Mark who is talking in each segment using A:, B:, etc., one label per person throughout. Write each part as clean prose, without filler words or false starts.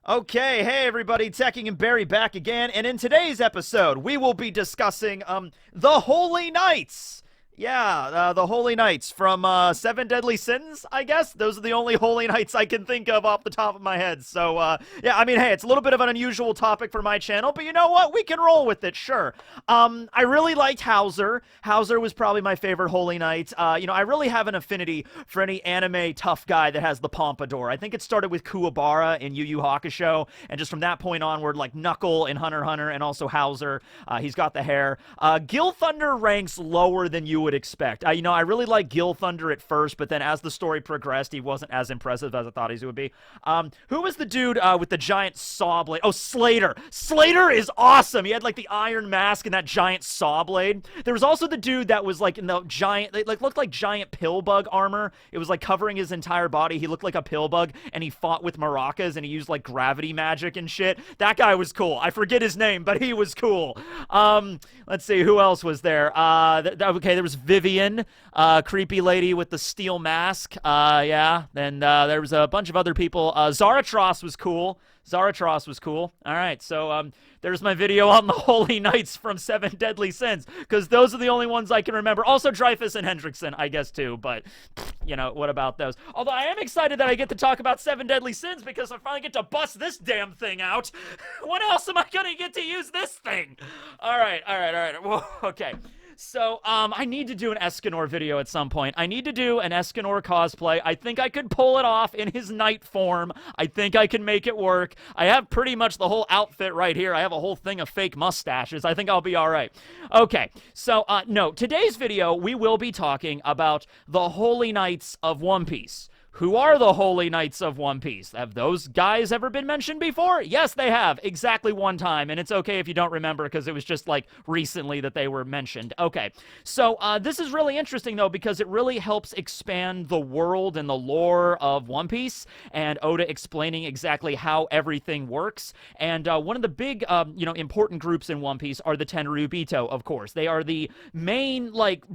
A: Okay, hey everybody, Tekking and Barry back again, and in today's episode, we will be discussing, the Holy Knights! Yeah, the Holy Knights from, Seven Deadly Sins, I guess? Those are the only Holy Knights I can think of off the top of my head, so, yeah, I mean, hey, it's a little bit of an unusual topic for my channel, but you know what? We can roll with it, sure. I really liked Hauser. Hauser was probably my favorite Holy Knight. I really have an affinity for any anime tough guy that has the pompadour. I think it started with Kuwabara in Yu Yu Hakusho, and just from that point onward, like Knuckle in Hunter x Hunter, and also Hauser, he's got the hair. Gil Thunder ranks lower than you would expect. I really liked Gil Thunder at first, but then as the story progressed, he wasn't as impressive as I thought he would be. Who was the dude with the giant saw blade? Oh, Slater. Slater is awesome. He had like the iron mask and that giant saw blade. There was also the dude that was like in the giant, like looked like giant pill bug armor. It was like covering his entire body. He looked like a pill bug, and he fought with maracas, and he used like gravity magic and shit. That guy was cool. I forget his name, but he was cool. Let's see, who else was there? Okay, there was Vivian, creepy lady with the steel mask. Yeah. Then there was a bunch of other people. Zaratros was cool. Zaratros was cool. All right, so there's my video on the Holy Knights from Seven Deadly Sins, because those are the only ones I can remember. Also Dreyfus and Hendrickson, I guess, too, but, what about those? Although I am excited that I get to talk about Seven Deadly Sins, because I finally get to bust this damn thing out. When else am I gonna get to use this thing? All right. Whoa, okay. So, I need to do an Escanor video at some point. I need to do an Escanor cosplay. I think I could pull it off in his knight form. I think I can make it work. I have pretty much the whole outfit right here. I have a whole thing of fake mustaches. I think I'll be all right. Okay, so, no, today's video, we will be talking about the Holy Knights of One Piece. Who are the Holy Knights of One Piece? Have those guys ever been mentioned before? Yes, they have. Exactly one time. And it's okay if you don't remember, because it was just like recently that they were mentioned. Okay. So this is really interesting, though, because it really helps expand the world and the lore of One Piece, and Oda explaining exactly how everything works. And one of the big, important groups in One Piece are the Tenryubito, of course. They are the main,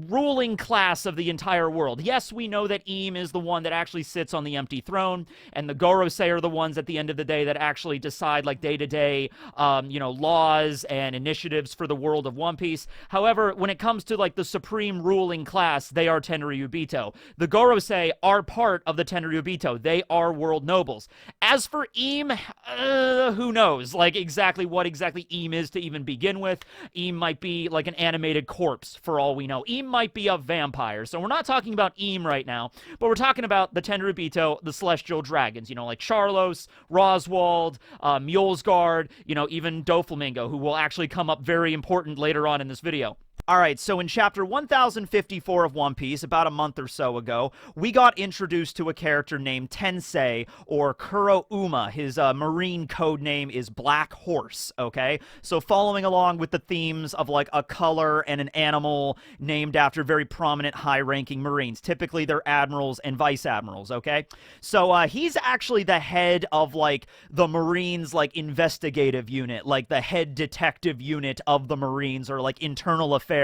A: ruling class of the entire world. Yes, we know that Im is the one that actually sits on the empty throne, and the Gorosei are the ones at the end of the day that actually decide day-to-day laws and initiatives for the world of One Piece. However, when it comes to the supreme ruling class, they are Tenryubito. The Gorosei are part of the Tenryubito. They are world nobles. As for Im, who knows exactly what Im is to even begin with. Im might be like an animated corpse for all we know. Im might be a vampire. So we're not talking about Im right now, but we're talking about the Tenryubito, the Celestial Dragons, like Charlos, Roswald, Mjosgard, even Doflamingo, who will actually come up very important later on in this video. Alright, so in chapter 1054 of One Piece, about a month or so ago, we got introduced to a character named Tensei, or Kurouma. His marine code name is Black Horse, okay? So following along with the themes of, a color and an animal named after very prominent high-ranking marines. Typically, they're admirals and vice-admirals, okay? So he's actually the head of, the Marines, investigative unit, the head detective unit of the Marines, or, internal affairs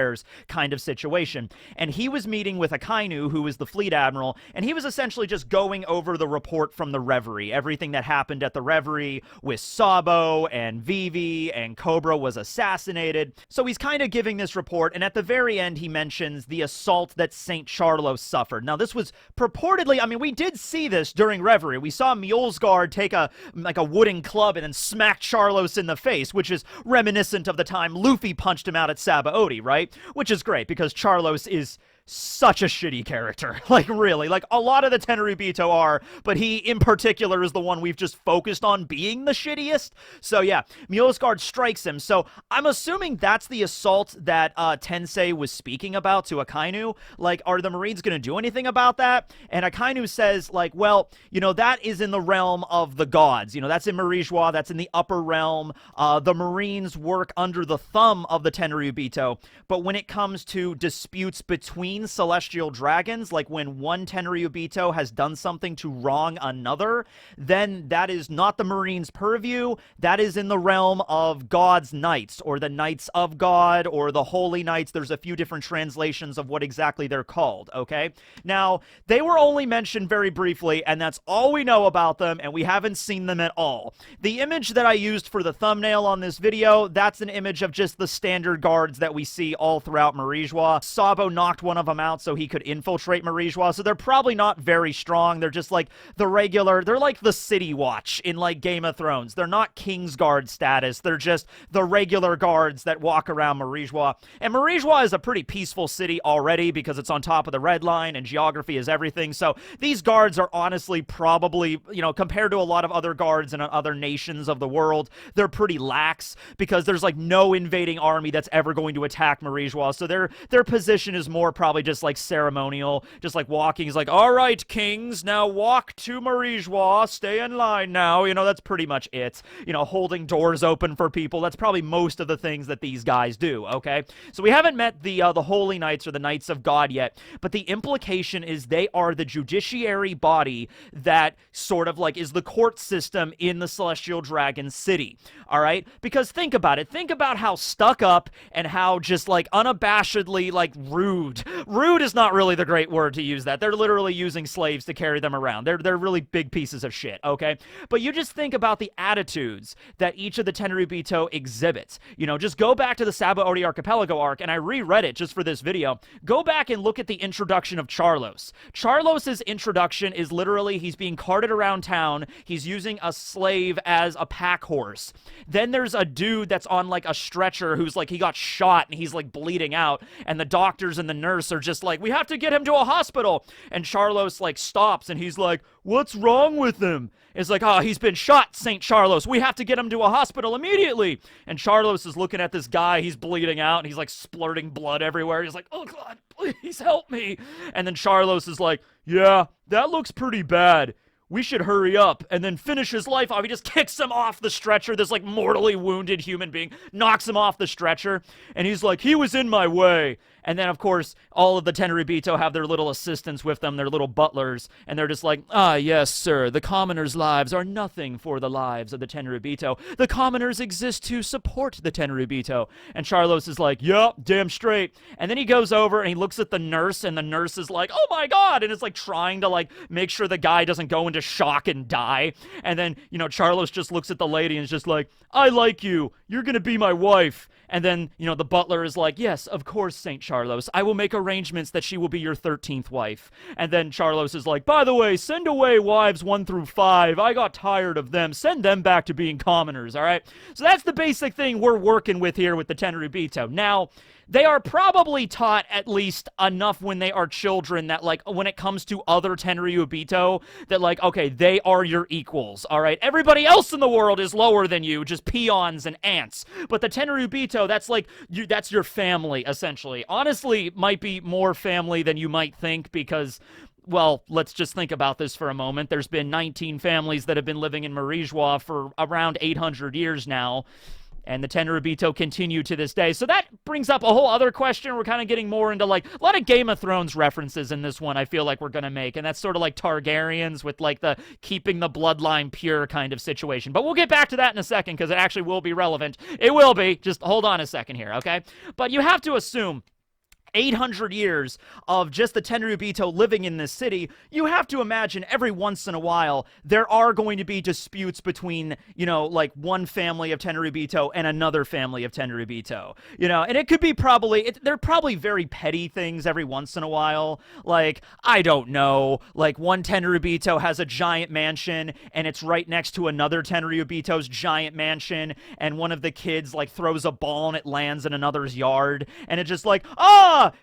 A: kind of situation. And he was meeting with Akainu, who was the fleet admiral, and he was essentially just going over the report from the Reverie. Everything that happened at the Reverie with Sabo and Vivi, and Cobra was assassinated. So he's kind of giving this report, and at the very end he mentions the assault that St. Charlos suffered. Now this was purportedly, we did see this during Reverie. We saw Mjosgard take a wooden club and then smack Charlos in the face, which is reminiscent of the time Luffy punched him out at Sabaody, right? Which is great, because Charlos is such a shitty character. Really. A lot of the Tenryubito are, but he, in particular, is the one we've just focused on being the shittiest. So, yeah, Mjosgard strikes him. So, I'm assuming that's the assault that Tensei was speaking about to Akainu. Are the Marines going to do anything about that? And Akainu says, well, that is in the realm of the gods. That's in Marijois. That's in the upper realm. The Marines work under the thumb of the Tenryubito. But when it comes to disputes between between celestial dragons, like when one Tenryubito has done something to wrong another, then that is not the Marine's purview. That is in the realm of God's Knights, or the Knights of God, or the Holy Knights. There's a few different translations of what exactly they're called, okay? Now, they were only mentioned very briefly, and that's all we know about them, and we haven't seen them at all. The image that I used for the thumbnail on this video, that's an image of just the standard guards that we see all throughout Mjosgard. Sabo knocked one of them out so he could infiltrate Mjosgard, so they're probably not very strong. They're just like the regular, they're like the City Watch in like Game of Thrones. They're not Kingsguard status. They're just the regular guards that walk around Mjosgard. And Mjosgard is a pretty peaceful city already because it's on top of the Red Line and geography is everything. So these guards are honestly probably, you know, compared to a lot of other guards in other nations of the world, they're pretty lax because there's like no invading army that's ever going to attack Mjosgard. So their position is more probably just like ceremonial, just like walking. Is like, all right, kings, now walk to Mjosgard, stay in line now. You know, that's pretty much it. You know, holding doors open for people. That's probably most of the things that these guys do, okay? So we haven't met the Holy Knights or the Knights of God yet, but the implication is they are the judiciary body that sort of like is the court system in the Celestial Dragon City, all right? Because think about it. Think about how stuck up and how just like unabashedly like rude. Rude is not really the great word to use that. They're literally using slaves to carry them around. They're really big pieces of shit, okay? But you just think about the attitudes that each of the Tenryubito exhibits. You know, just go back to the Sabaody Archipelago arc, and I reread it just for this video. Go back and look at the introduction of Charlos. Charlos's introduction is literally he's being carted around town. He's using a slave as a pack horse. Then there's a dude that's on like a stretcher who's like, he got shot and he's like bleeding out, and the doctors and the nurse are just like, we have to get him to a hospital. And Charlos like stops and he's like, what's wrong with him? It's like, oh, he's been shot, St. Charlos. We have to get him to a hospital immediately. And Charlos is looking at this guy. He's bleeding out, and he's, like, splurting blood everywhere. He's like, oh, God, please help me. And then Charlos is like, yeah, that looks pretty bad. We should hurry up, and then finish his life off. He just kicks him off the stretcher, this, like, mortally wounded human being, knocks him off the stretcher, and he's like, he was in my way. And then, of course, all of the Tenryubito have their little assistants with them, their little butlers, and they're just like, ah, yes, sir, the commoners' lives are nothing for the lives of the Tenryubito. The commoners exist to support the Tenryubito. And Charlos is like, yup, damn straight. And then he goes over and he looks at the nurse, and the nurse is like, oh my God, and it's like trying to like make sure the guy doesn't go into shock and die. And then, you know, Charlos just looks at the lady and is just like, I like you. You're gonna be my wife. And then, you know, the butler is like, yes, of course, St. Charlos. I will make arrangements that she will be your 13th wife. And then Charlos is like, by the way, send away wives 1 through 5. I got tired of them. Send them back to being commoners, all right? So that's the basic thing we're working with here with the Tenryubito. Now, they are probably taught at least enough when they are children that, like, when it comes to other Tenryubito, that, like, okay, they are your equals, all right? Everybody else in the world is lower than you, just peons and ants. But the Tenryubito, that's, like, that's your family, essentially. Honestly, might be more family than you might think because... well, let's just think about this for a moment. There's been 19 families that have been living in Mjosgard for around 800 years now. And the Tenryubito continue to this day. So that brings up a whole other question. We're kind of getting more into, like, a lot of Game of Thrones references in this one, I feel like we're going to make. And that's sort of like Targaryens with, like, the keeping the bloodline pure kind of situation. But we'll get back to that in a second because it actually will be relevant. It will be. Just hold on a second here, okay? But you have to assume 800 years of just the Tenryubito living in this city, you have to imagine every once in a while there are going to be disputes between, you know, like one family of Tenryubito and another family of Tenryubito, you know, and it could be probably, they're probably very petty things every once in a while, like, I don't know, like one Tenryubito has a giant mansion and it's right next to another Tenryubito's giant mansion, and one of the kids, like, throws a ball and it lands in another's yard, and it's just like,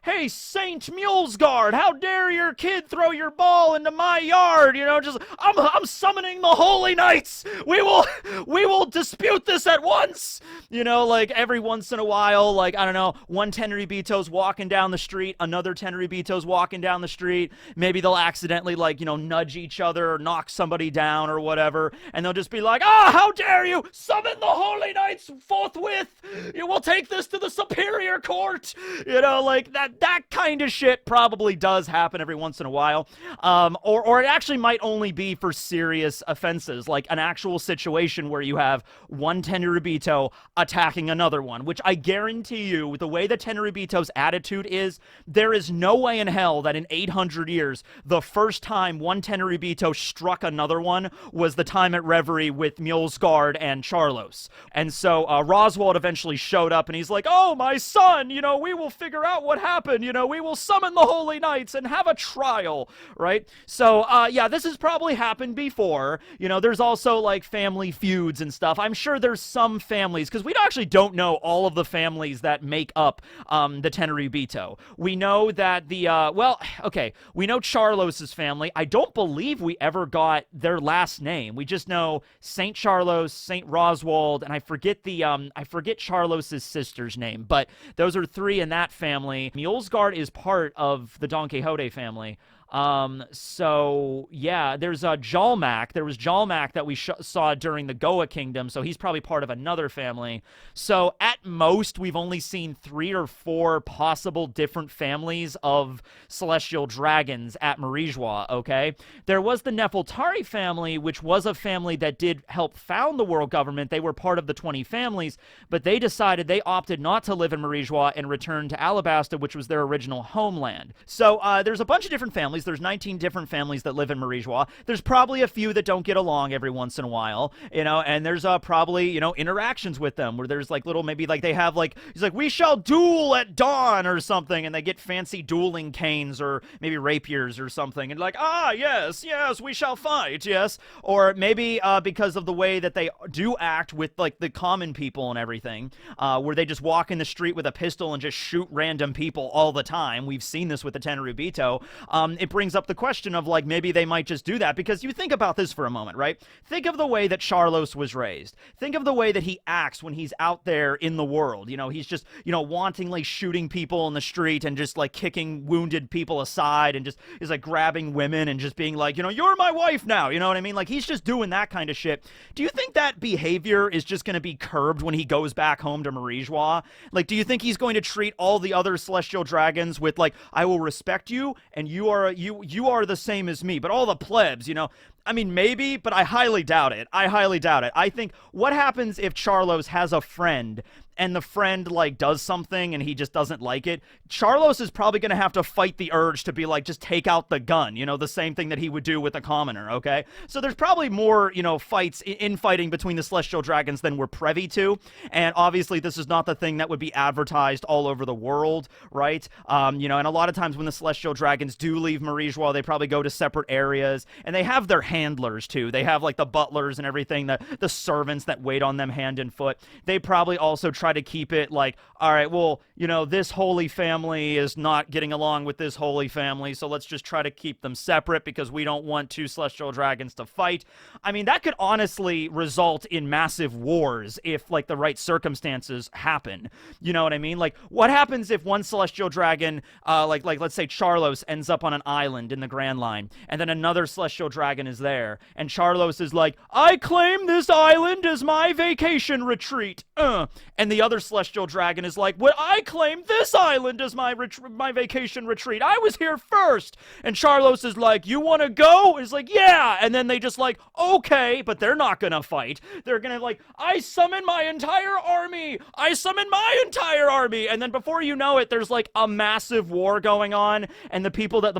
A: hey, Saint Mjosgard, how dare your kid throw your ball into my yard? You know, just, I'm summoning the Holy Knights. We will dispute this at once. You know, like, every once in a while, like, I don't know, one Tenryubito's walking down the street, another Tenryubito's walking down the street. Maybe they'll accidentally, like, you know, nudge each other or knock somebody down or whatever, and they'll just be like, how dare you summon the Holy Knights forthwith. You will take this to the superior court. You know, like, that kind of shit probably does happen every once in a while. Or it actually might only be for serious offenses, like an actual situation where you have one Tenryubito attacking another one, which I guarantee you, with the way the Tenryubito's attitude is, there is no way in hell that in 800 years, the first time one Tenryubito struck another one was the time at Reverie with Mjosgard and Charlos. And so Roswald eventually showed up, and he's like, oh, my son, we will figure out what happened, we will summon the Holy Knights and have a trial, right? So, yeah, this has probably happened before. There's also, like, family feuds and stuff. I'm sure there's some families, because we actually don't know all of the families that make up the Tenryubito. We know that we know Charlos's family. I don't believe we ever got their last name. We just know Saint Charlos, Saint Roswald, and I forget Charlos's sister's name, but those are three in that family. Mjosgard is part of the Don Quixote family. So yeah, there's Jalmak. There was Jalmak that we saw during the Goa Kingdom, so he's probably part of another family. So at most, we've only seen 3 or 4 possible different families of celestial dragons at Mjosgard, okay? There was the Nefeltari family, which was a family that did help found the world government. They were part of the 20 families, but they opted not to live in Mjosgard and returned to Alabasta, which was their original homeland. So there's a bunch of different families. There's 19 different families that live in Mjosgard. There's probably a few that don't get along every once in a while, and there's probably, interactions with them where there's like little, maybe like they have like, he's like, we shall duel at dawn or something, and they get fancy dueling canes or maybe rapiers or something, and like, yes, we shall fight, yes. Or maybe because of the way that they do act with like the common people and everything, where they just walk in the street with a pistol and just shoot random people all the time. We've seen this with the Tenryubito. It brings up the question of, like, maybe they might just do that, because you think about this for a moment, right? Think of the way that Charlos was raised. Think of the way that he acts when he's out there in the world. He's just, wantonly shooting people in the street and just, like, kicking wounded people aside and just is, like, grabbing women and just being like, you're my wife now, you know what I mean? Like, he's just doing that kind of shit. Do you think that behavior is just going to be curbed when he goes back home to Mjosgard? Like, do you think he's going to treat all the other celestial dragons with, like, I will respect you, and you are the same as me, but all the plebs, I mean, maybe, but I highly doubt it. I think, what happens if Charlos has a friend and the friend, like, does something and he just doesn't like it? Charlos is probably going to have to fight the urge to be like, just take out the gun, the same thing that he would do with a commoner, okay? So there's probably more, fights, infighting between the celestial dragons than we're privy to, and obviously this is not the thing that would be advertised all over the world, right? And a lot of times when the celestial dragons do leave Mjosgard, they probably go to separate areas, and they have their handlers too. They have, like, the butlers and everything, the servants that wait on them hand and foot. They probably also try to keep it like, all right, well, this holy family is not getting along with this holy family, so let's just try to keep them separate because we don't want 2 celestial dragons to fight. I mean, that could honestly result in massive wars if, like, the right circumstances happen. You know what I mean? Like, what happens if one celestial dragon, like let's say Charlos ends up on an island in the Grand Line, and then another celestial dragon is there, and Charlos is like, I claim this island as my vacation retreat, and the other celestial dragon is like, well, I claim this island as my vacation retreat. I was here first. And Charlos is like, you want to go? Is like, yeah. And then they just like, okay, but they're not gonna fight. They're gonna like, I summon my entire army. And then before you know it, there's like a massive war going on, and the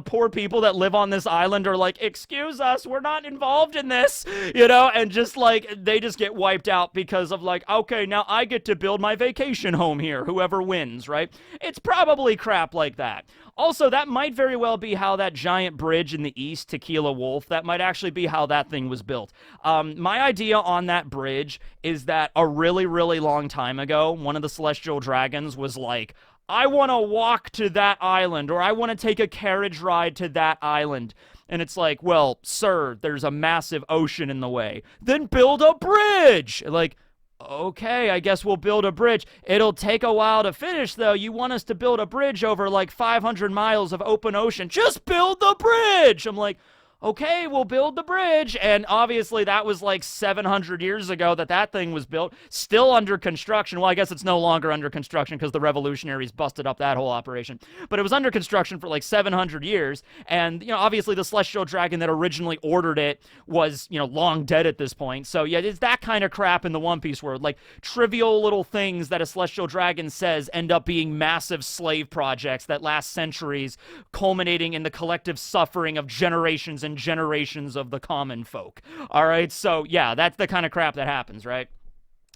A: poor people that live on this island are like, excuse us, we're not involved in this, and just like, they just get wiped out because of like, okay, now I get to build my vacation home here, whoever wins, right? It's probably crap like that. Also, that might very well be how that giant bridge in the east, Tequila Wolf, that might actually be how that thing was built. My idea on that bridge is that a really, really long time ago, one of the celestial dragons was like, I want to walk to that island, or I want to take a carriage ride to that island. And it's like, well, sir, there's a massive ocean in the way. Then build a bridge! Like, okay, I guess we'll build a bridge. It'll take a while to finish, though. You want us to build a bridge over like 500 miles of open ocean. Just build the bridge! I'm like, okay, we'll build the bridge. And obviously that was like 700 years ago that thing was built, still under construction. Well, I guess it's no longer under construction because the revolutionaries busted up that whole operation. But it was under construction for like 700 years. And, obviously the celestial dragon that originally ordered it was, long dead at this point. So yeah, it's that kind of crap in the One Piece world. Like trivial little things that a celestial dragon says end up being massive slave projects that last centuries, culminating in the collective suffering of generations and generations of the common folk. All right, so yeah, that's the kind of crap that happens, right?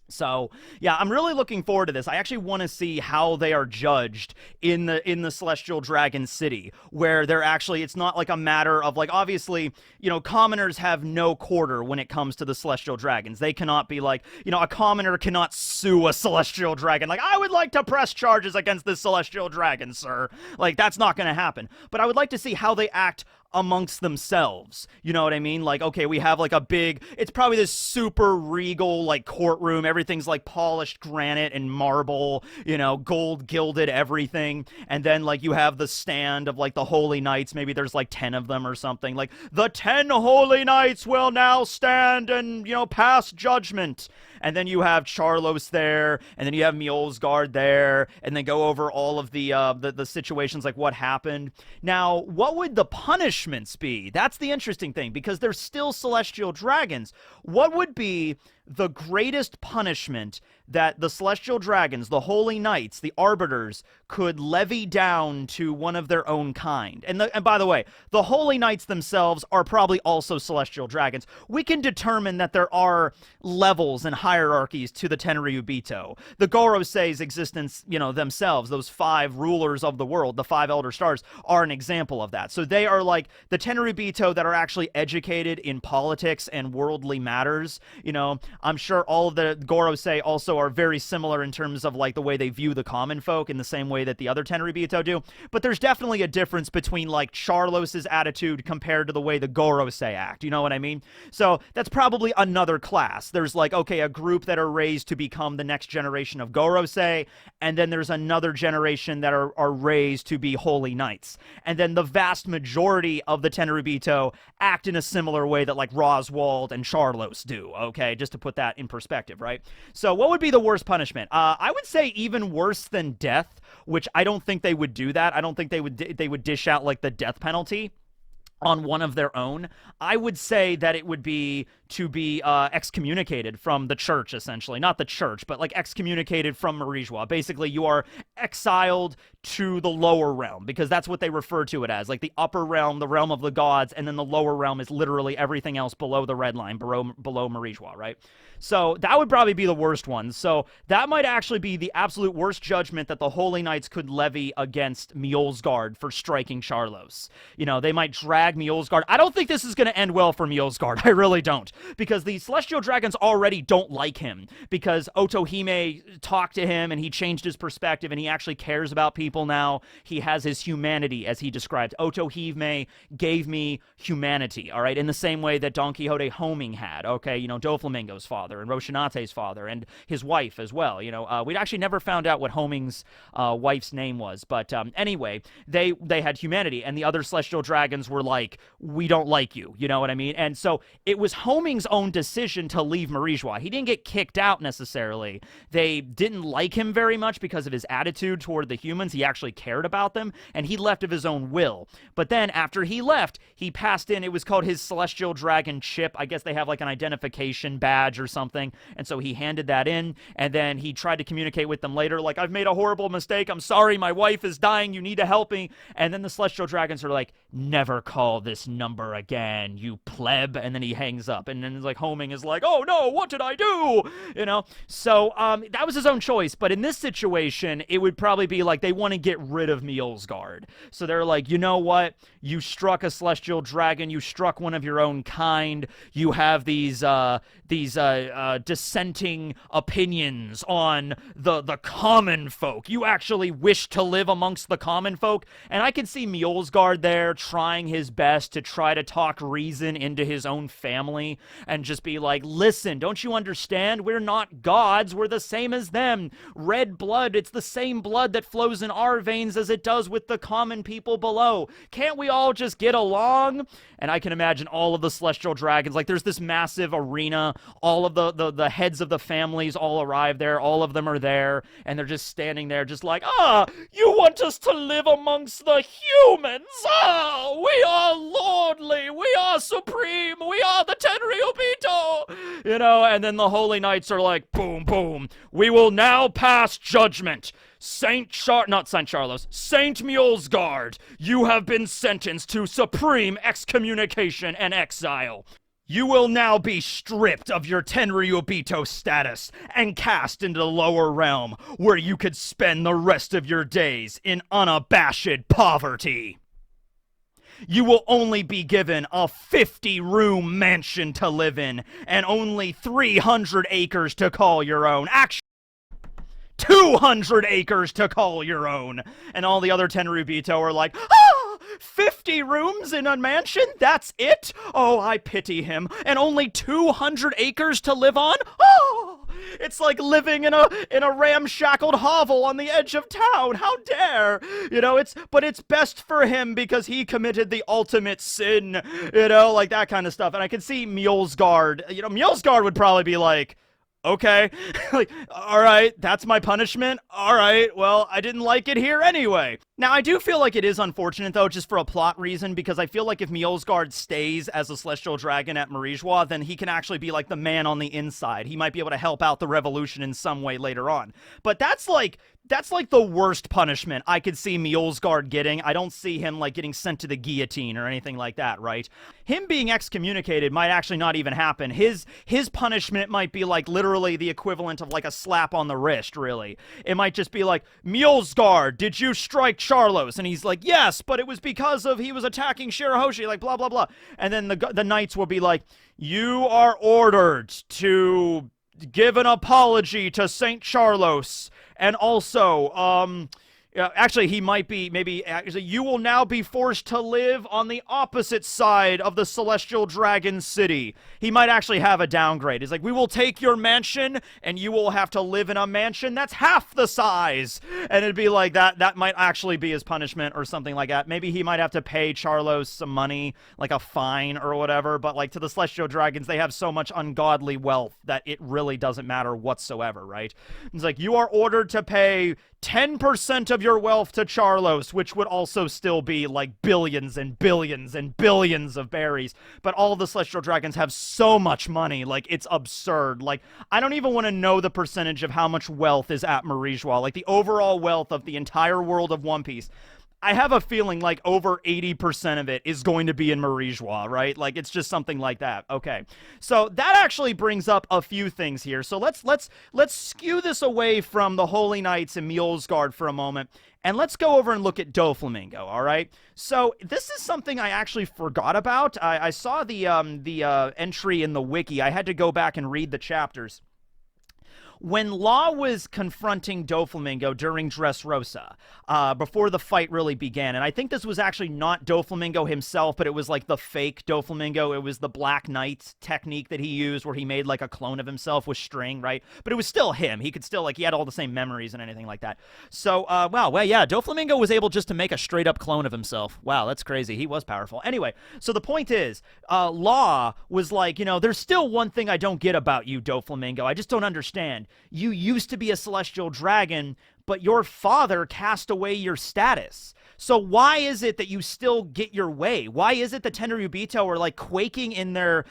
A: So yeah, I'm really looking forward to this. I actually want to see how they are judged in the Celestial Dragon City, where they're actually, it's not like a matter of like, obviously, commoners have no quarter when it comes to the Celestial Dragons. They cannot be like, a commoner cannot sue a Celestial Dragon. Like, I would like to press charges against this Celestial Dragon, sir. Like, that's not going to happen. But I would like to see how they act amongst themselves. You know what I mean? Like, okay, we have like a big, it's probably this super regal like courtroom. Everything's like polished granite and marble, gold gilded everything. And then like you have the stand of like the Holy Knights. Maybe there's like 10 of them or something. Like the 10 Holy Knights will now stand and, pass judgment. And then you have Charlos there, and then you have Mjosgard there, and then go over all of the situations, like what happened. Now, what would the punishments be? That's the interesting thing, because they're still celestial dragons. What would be the greatest punishment that the celestial dragons, the holy knights, the arbiters, could levy down to one of their own kind? And by the way, the holy knights themselves are probably also celestial dragons. We can determine that there are levels and hierarchies to the Tenryubito. The Gorose's existence, themselves, those 5 rulers of the world, the 5 elder stars, are an example of that. So they are like the Tenryubito that are actually educated in politics and worldly matters. I'm sure all of the Gorosei also are very similar in terms of like the way they view the common folk, in the same way that the other Tenryubito do. But there's definitely a difference between like Charlos's attitude compared to the way the Gorosei act. You know what I mean? So that's probably another class. There's like, okay, a group that are raised to become the next generation of Gorosei, and then there's another generation that are raised to be holy knights. And then the vast majority of the Tenryubito act in a similar way that like Roswald and Charlos do, okay? Just to put that in perspective, right? So what would be the worst punishment? I would say even worse than death, which I don't think they would do that. I don't think they would dish out like the death penalty on one of their own. I would say that it would be to be excommunicated from the church, essentially. Not the church, but like excommunicated from Mjosgard. Basically, you are exiled to the lower realm, because that's what they refer to it as. Like the upper realm, the realm of the gods, and then the lower realm is literally everything else below the red line, below Mjosgard, right? So that would probably be the worst one. So that might actually be the absolute worst judgment that the Holy Knights could levy against Mjosgard for striking Charlos. They might drag Mjosgard. I don't think this is going to end well for Mjosgard. I really don't. Because the Celestial Dragons already don't like him. Because Otohime talked to him and he changed his perspective and he actually cares about people now. He has his humanity, as he described. Otohime gave me humanity, all right? In the same way that Don Quixote Homing had, okay? Doflamingo's father and Rochinate's father and his wife as well. We'd actually never found out what Homing's wife's name was. But anyway, they had humanity, and the other Celestial Dragons were like, we don't like you. You know what I mean? And so it was Homing's own decision to leave Mjosgard. He didn't get kicked out necessarily. They didn't like him very much because of his attitude toward the humans. He actually cared about them, and he left of his own will. But then after he left, he passed in, it was called his Celestial Dragon chip. I guess they have like an identification badge or something. And so he handed that in, and then he tried to communicate with them later, like, I've made a horrible mistake. I'm sorry, my wife is dying. You need to help me. And then the Celestial Dragons are like, never call this number again, you pleb. And then he hangs up. And then like Homing is like, oh no, what did I do? So that was his own choice. But in this situation, it would probably be like they want to get rid of Mjosgard. So they're like, you know what? You struck a Celestial Dragon. You struck one of your own kind. You have these dissenting opinions on the common folk. You actually wish to live amongst the common folk. And I can see Mjosgard there trying his best to try to talk reason into his own family and just be like, listen, don't you understand? We're not gods. We're the same as them. Red blood, it's the same blood that flows in our veins as it does with the common people below. Can't we all just get along? And I can imagine all of the celestial dragons, like there's this massive arena, all of the heads of the families all arrive there, all of them are there, and they're just standing there just like, you want us to live amongst the humans? We are lordly, we are supreme, we are the Tenryubito! And then the Holy Knights are like, boom, boom, we will now pass judgment. Saint Mjosgard, you have been sentenced to supreme excommunication and exile. You will now be stripped of your Tenryubito status and cast into the lower realm, where you could spend the rest of your days in unabashed poverty. You will only be given a 50-room mansion to live in, and only 300 acres to call your own. Actually, 200 acres to call your own. And all the other Tenryubito are like, 50 rooms in a mansion? That's it? Oh, I pity him. And only 200 acres to live on? It's like living in a ramshackled hovel on the edge of town. How dare? But it's best for him because he committed the ultimate sin, like that kind of stuff. And I can see Mjosgard, Mjosgard would probably be like, okay, like, all right, that's my punishment. All right, well, I didn't like it here anyway. Now, I do feel like it is unfortunate, though, just for a plot reason, because I feel like if Mjosgard stays as a celestial dragon at Mjosgard, then he can actually be like the man on the inside. He might be able to help out the revolution in some way later on. But that's like the worst punishment I could see Mjosgard getting. I don't see him like getting sent to the guillotine or anything like that, right? Him being excommunicated might actually not even happen. His punishment might be like literally the equivalent of like a slap on the wrist, really. It might just be like, Mjosgard, did you strike Charlos? And he's like, yes, but it was because he was attacking Shirahoshi, like blah, blah, blah. And then the knights will be like, you are ordered to give an apology to Saint Charlos. And also, actually, he might be, you will now be forced to live on the opposite side of the Celestial Dragon City. He might actually have a downgrade. He's like, we will take your mansion, and you will have to live in a mansion that's half the size. And it'd be like that might actually be his punishment or something like that. Maybe he might have to pay Charlos some money, like a fine or whatever. But like to the Celestial Dragons, they have so much ungodly wealth that it really doesn't matter whatsoever, right? It's like, you are ordered to pay 10% of your wealth to Charlos, which would also still be like billions and billions and billions of berries. But all the Celestial Dragons have so much money, like it's absurd. Like, I don't even want to know the percentage of how much wealth is at Mjosgard, like the overall wealth of the entire world of One Piece. I have a feeling like over 80% of it is going to be in Mjosgard, right? Like, it's just something like that. Okay. So that actually brings up a few things here. So let's skew this away from the Holy Knights and Mjosgard for a moment, and let's go over and look at Doflamingo, all right? So this is something I actually forgot about. I saw the entry in the wiki. I had to go back and read the chapters. When Law was confronting Doflamingo during Dressrosa, before the fight really began, and I think this was actually not Doflamingo himself, but it was like the fake Doflamingo. It was the Black Knight technique that he used where he made like a clone of himself with string, right? But it was still him. He could still, like, he had all the same memories and anything like that. So, yeah, Doflamingo was able just to make a straight-up clone of himself. Wow, that's crazy. He was powerful. Anyway, so the point is, Law was like, there's still one thing I don't get about you, Doflamingo. I just don't understand. You used to be a celestial dragon, but your father cast away your status. So why is it that you still get your way? Why is it the Tenryubito are like quaking in their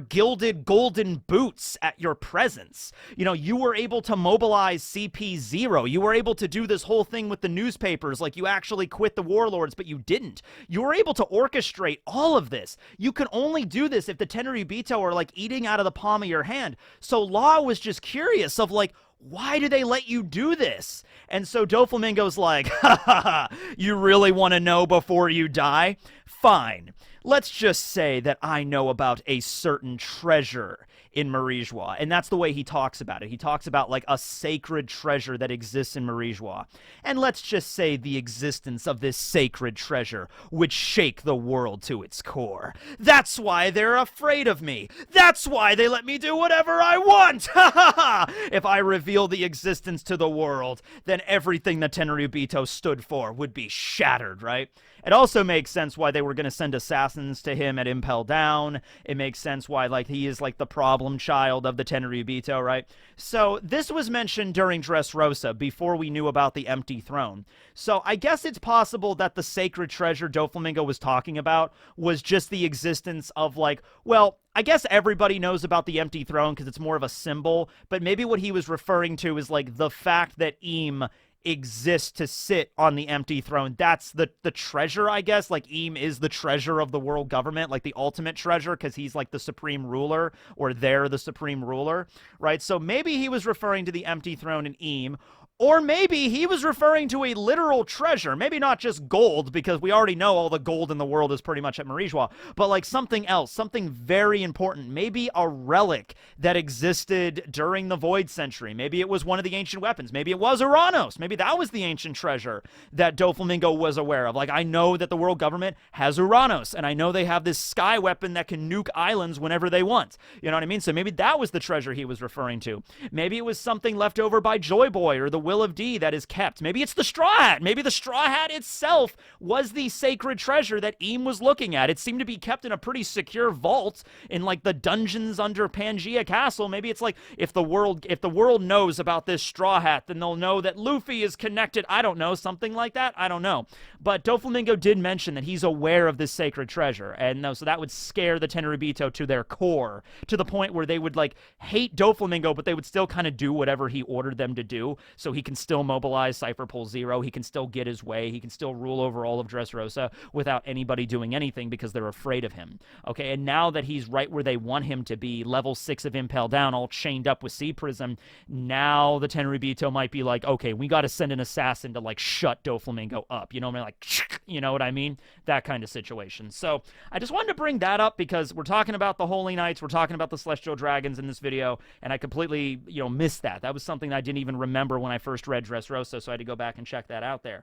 A: gilded golden boots at your presence? You were able to mobilize CP0. You were able to do this whole thing with the newspapers, like you actually quit the warlords, but you didn't. You were able to orchestrate all of this. You can only do this if the Tenryubito are like eating out of the palm of your hand. So Law was just curious of like, why do they let you do this? And so Doflamingo's like, ha ha ha, you really want to know before you die? Fine. Let's just say that I know about a certain treasure in Mjosgard, and that's the way he talks about it. He talks about like a sacred treasure that exists in Mjosgard, and let's just say the existence of this sacred treasure would shake the world to its core. That's why they're afraid of me. That's why they let me do whatever I want. Ha ha ha! If I reveal the existence to the world, then everything that Tenryubito stood for would be shattered, right? It also makes sense why they were going to send assassins to him at Impel Down. It makes sense why, like, he is, like, the problem child of the Tenryubito, right? So, this was mentioned during Dressrosa, before we knew about the empty throne. So, I guess it's possible that the sacred treasure Doflamingo was talking about was just the existence of, like, well, I guess everybody knows about the empty throne because it's more of a symbol, but maybe what he was referring to is, like, the fact that Eam exists to sit on the empty throne. That's the treasure, I guess. Like, Eam is the treasure of the world government, like the ultimate treasure, because he's like the supreme ruler, or they're the supreme ruler, right? So maybe he was referring to the empty throne in Eam, or maybe he was referring to a literal treasure. Maybe not just gold, because we already know all the gold in the world is pretty much at Mjosgard, but like something else, something very important. Maybe a relic that existed during the Void Century. Maybe it was one of the ancient weapons. Maybe it was Uranus. Maybe that was the ancient treasure that Doflamingo was aware of. Like, I know that the world government has Uranus, and I know they have this sky weapon that can nuke islands whenever they want. You know what I mean? So maybe that was the treasure he was referring to. Maybe it was something left over by Joy Boy or the Will of D that is kept. Maybe it's the Straw Hat. Maybe the Straw Hat itself was the sacred treasure that Eam was looking at. It seemed to be kept in a pretty secure vault in like the dungeons under Pangea Castle. Maybe it's like if the world knows about this Straw Hat, then they'll know that Luffy is connected. I don't know, something like that. I don't know. But Doflamingo did mention that he's aware of this sacred treasure, and so that would scare the Tenryubito to their core, to the point where they would like hate Doflamingo, but they would still kind of do whatever he ordered them to do. So he can still mobilize Cypher Pole Zero. He can still get his way. He can still rule over all of Dressrosa without anybody doing anything because they're afraid of him. Okay, and now that he's right where they want him to be, level 6 of Impel Down, all chained up with Sea Prism, now the Tenryubito might be like, okay, we got to send an assassin to like shut Doflamingo up. You know what I mean? Like, you know what I mean? That kind of situation. So I just wanted to bring that up because we're talking about the Holy Knights, we're talking about the Celestial Dragons in this video, and I completely, missed that. That was something I didn't even remember when I first read Dressrosa, so I had to go back and check that out there.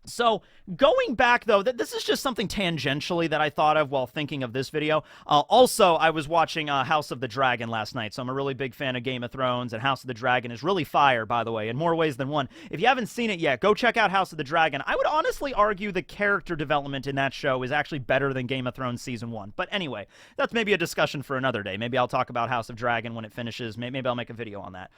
A: So, going back, though, this is just something tangentially that I thought of while thinking of this video. Also, I was watching House of the Dragon last night, so I'm a really big fan of Game of Thrones, and House of the Dragon is really fire, by the way, in more ways than one. If you haven't seen it yet, go check out House of the Dragon. I would honestly argue the character development in that show is actually better than Game of Thrones Season 1. But anyway, that's maybe a discussion for another day. Maybe I'll talk about House of Dragon when it finishes. Maybe I'll make a video on that.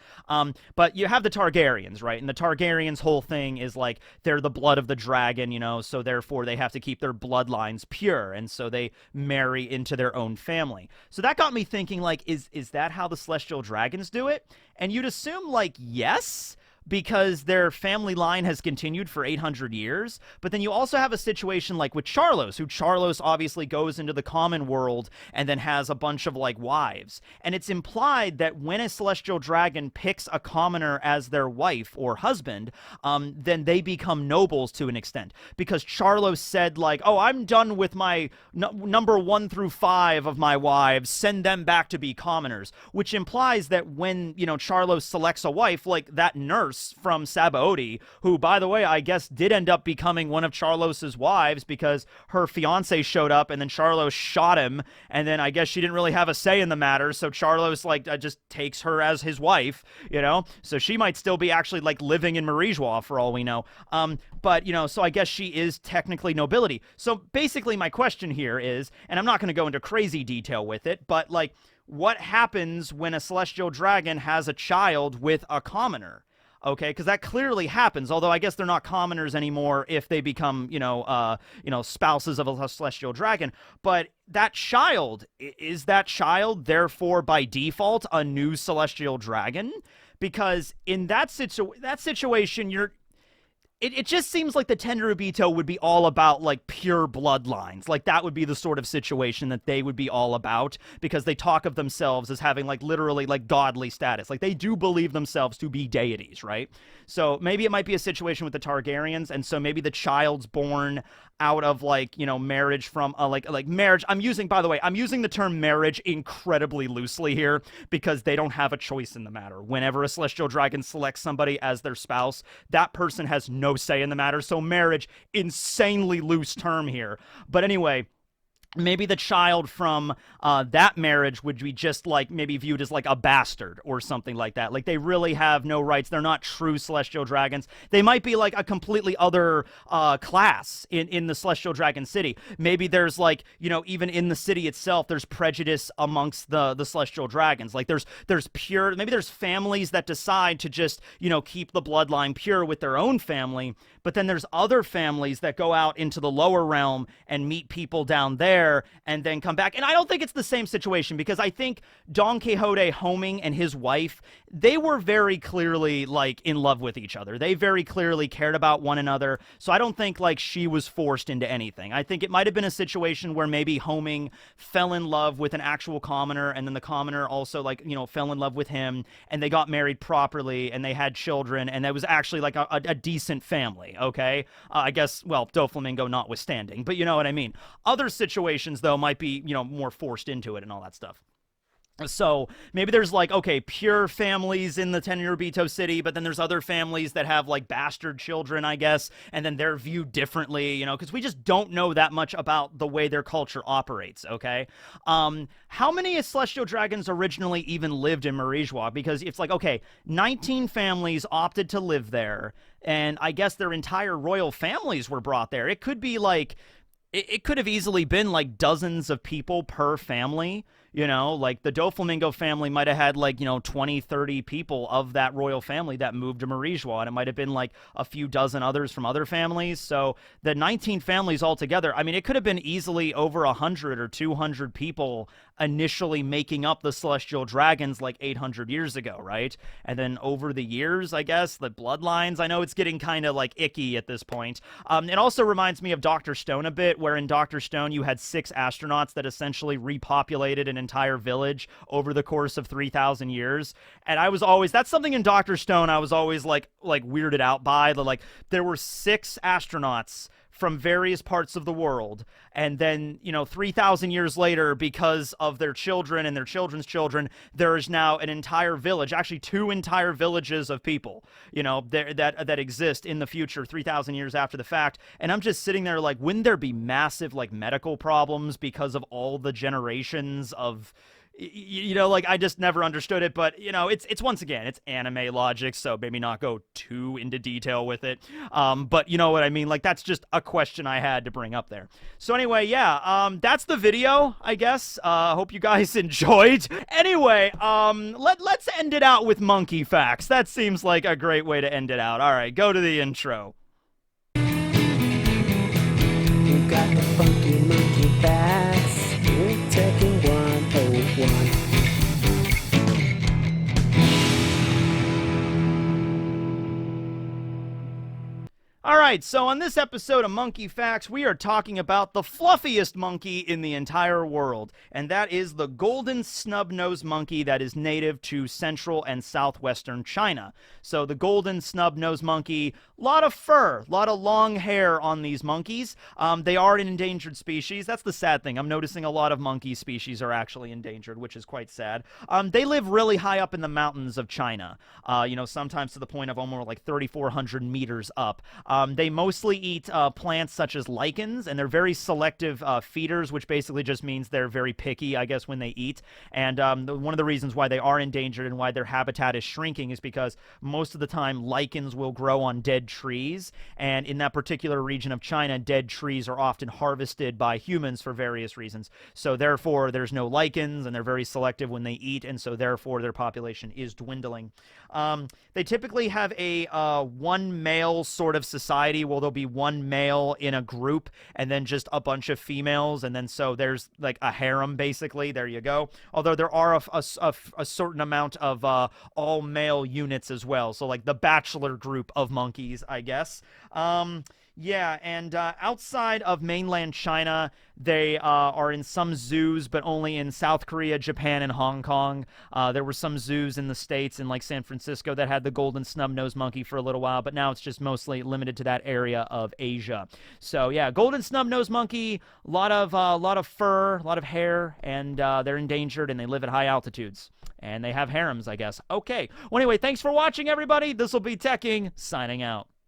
A: But you have the Targaryens, right? And the Targaryens' whole thing is, like, they're the blood of the dragon, so therefore they have to keep their bloodlines pure, and so they marry into their own family. So that got me thinking, like, is that how the Celestial Dragons do it? And you'd assume, like, yes, because their family line has continued for 800 years. But then you also have a situation like with Charlos, who Charlos obviously goes into the common world and then has a bunch of, like, wives. And it's implied that when a Celestial Dragon picks a commoner as their wife or husband, then they become nobles to an extent. Because Charlos said, like, oh, I'm done with my number 1 through 5 of my wives, send them back to be commoners. Which implies that when, Charlos selects a wife, like that nurse from Sabaody, who, by the way, I guess did end up becoming one of Charlos's wives because her fiance showed up and then Charlos shot him, and then I guess she didn't really have a say in the matter, so Charlos, like, just takes her as his wife, so she might still be actually, like, living in Mjosgard for all we know. But, so I guess she is technically nobility. So basically my question here is, and I'm not going to go into crazy detail with it, but, like, what happens when a Celestial Dragon has a child with a commoner? Okay, because that clearly happens, although I guess they're not commoners anymore if they become, spouses of a Celestial Dragon. But that child, is that child therefore by default a new Celestial Dragon? Because in that situation, It just seems like the Tenryubito would be all about, like, pure bloodlines. Like, that would be the sort of situation that they would be all about, because they talk of themselves as having, like, literally, like, godly status. Like, they do believe themselves to be deities, right? So maybe it might be a situation with the Targaryens, and so maybe the child's born out of like, you know, marriage from like marriage. I'm using, by the way, I'm using the term marriage incredibly loosely here because they don't have a choice in the matter. Whenever a celestial dragon selects somebody as their spouse, that person has no say in the matter. So marriage, insanely loose term here. But anyway, maybe the child from that marriage would be just like maybe viewed as like a bastard or something like that. Like they really have no rights. They're not true celestial dragons. They might be like a completely other class in the celestial dragon city. Maybe there's like, you know, even in the city itself, there's prejudice amongst the celestial dragons. Like there's pure, maybe there's families that decide to just, you know, keep the bloodline pure with their own family. But then there's other families that go out into the lower realm and meet people down there and then come back. And I don't think it's the same situation because I think Don Quixote homing and his wife, they were very clearly like in love with each other. They very clearly cared about one another. So I don't think like she was forced into anything. I think it might have been a situation where maybe homing fell in love with an actual commoner and then the commoner also like, you know, fell in love with him and they got married properly and they had children and that was actually like a decent family. Okay, I guess, well, Doflamingo notwithstanding, but you know what I mean. Other situations, though, might be, you know, more forced into it and all that stuff. So maybe there's like, okay, pure families in the Tenryubito city, but then there's other families that have like bastard children, I guess, and then they're viewed differently, you know, because we just don't know that much about the way their culture operates, okay? How many celestial dragons originally even lived in Mjosgard? Because it's like, okay, 19 families opted to live there, and I guess their entire royal families were brought there. It could be like, it could have easily been like dozens of people per family. You know, like the Doflamingo family might have had like, you know, 20, 30 people of that royal family that moved to Mjosgard. And it might have been like a few dozen others from other families. So the 19 families altogether, I mean, it could have been easily over 100 or 200 people initially making up the celestial dragons like 800 years ago, right? And then over the years, I guess, the bloodlines, I know it's getting kind of like icky at this point. It also reminds me of Dr. Stone a bit, where in Dr. Stone you had 6 astronauts that essentially repopulated an entire village over the course of 3,000 years. And I was always, that's something in Dr. Stone I was always like weirded out by. Like there were 6 astronauts from various parts of the world, and then, you know, 3,000 years later, because of their children and their children's children, there is now an entire village, actually 2 entire villages of people, you know, that exist in the future 3,000 years after the fact. And I'm just sitting there like, wouldn't there be massive like medical problems because of all the generations of, you know, like I just never understood it. But you know, it's once again, it's anime logic, so maybe not go too into detail with it. But you know what I mean, like that's just a question I had to bring up there. So anyway, yeah, that's the video, I guess. Hope you guys enjoyed. Anyway, let's end it out with monkey facts. That seems like a great way to end it out. All right, go to the intro.
B: You got the funky monkey facts with Tekking101.
A: Alright, so on this episode of Monkey Facts, we are talking about the fluffiest monkey in the entire world, and that is the golden snub-nosed monkey that is native to central and southwestern China. So the golden snub-nosed monkey, a lot of fur, a lot of long hair on these monkeys. They are an endangered species. That's the sad thing. I'm noticing a lot of monkey species are actually endangered, which is quite sad. They live really high up in the mountains of China, you know, sometimes to the point of almost like 3,400 meters up. They mostly eat plants such as lichens, and they're very selective feeders, which basically just means they're very picky, I guess, when they eat. And one of the reasons why they are endangered and why their habitat is shrinking is because most of the time lichens will grow on dead trees. And in that particular region of China, dead trees are often harvested by humans for various reasons. So therefore, there's no lichens, and they're very selective when they eat, and so therefore their population is dwindling. They typically have a one male sort of society where there'll be one male in a group and then just a bunch of females, and then so there's like a harem basically. There you go. Although there are a certain amount of all male units as well, so like the bachelor group of monkeys, I guess. Yeah, and outside of mainland China, they are in some zoos, but only in South Korea, Japan, and Hong Kong. There were some zoos in the States, in like San Francisco, that had the golden snub-nosed monkey for a little while, but now it's just mostly limited to that area of Asia. So yeah, golden snub-nosed monkey, a lot of fur, a lot of hair, and they're endangered, and they live at high altitudes. And they have harems, I guess. Okay. Well, anyway, thanks for watching, everybody. This will be Tekking, signing out.